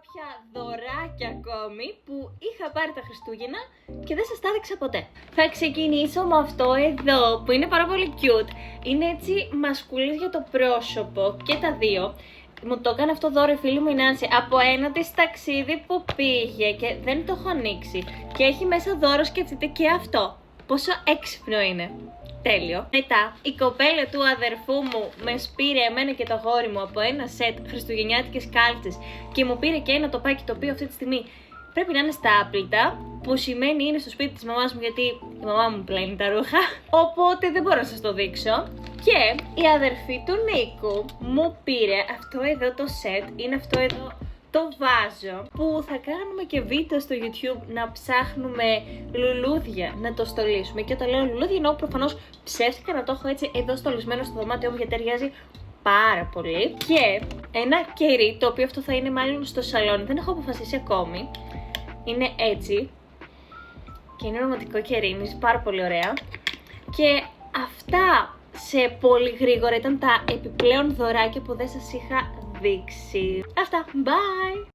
κάποια δωράκια ακόμη που είχα πάρει τα Χριστούγεννα και δεν σας τα έδειξα ποτέ. Θα ξεκινήσω με αυτό εδώ που είναι πάρα πολύ cute. Είναι έτσι μασκουλής για το πρόσωπο και τα δύο. Μου το έκανε αυτό δώρο η φίλη μου η Νάνση από ένα της ταξίδι που πήγε και δεν το έχω ανοίξει. Και έχει μέσα δώρο, σκεφτείτε και αυτό. Πόσο έξυπνο είναι. Τέλειο. Μετά, η κοπέλα του αδερφού μου με σπήρε εμένα και το αγόρι μου από ένα σετ χριστουγεννιάτικες κάλτσες και μου πήρε και ένα τοπάκι το οποίο αυτή τη στιγμή πρέπει να είναι στα άπλυτα, που σημαίνει είναι στο σπίτι της μαμάς μου γιατί η μαμά μου πλένει τα ρούχα, οπότε δεν μπορώ να σας το δείξω. Και η αδερφή του Νίκου μου πήρε αυτό εδώ το σετ, είναι αυτό εδώ το βάζο που θα κάνουμε και βίντεο στο YouTube να ψάχνουμε λουλούδια να το στολίσουμε. Και όταν λέω λουλούδια εννοώ προφανώς ψεύτικα να το έχω έτσι εδώ στολισμένο στο δωμάτιό μου γιατί ταιριάζει πάρα πολύ. Και ένα κερί, το οποίο αυτό θα είναι μάλλον στο σαλόνι, δεν έχω αποφασίσει ακόμη. Είναι έτσι και είναι ρομαντικό κερί, μοιάζει πάρα πολύ ωραία. Και αυτά σε πολύ γρήγορα ήταν τα επιπλέον δωράκια που δεν σας είχα δείξει. Αυτά, bye!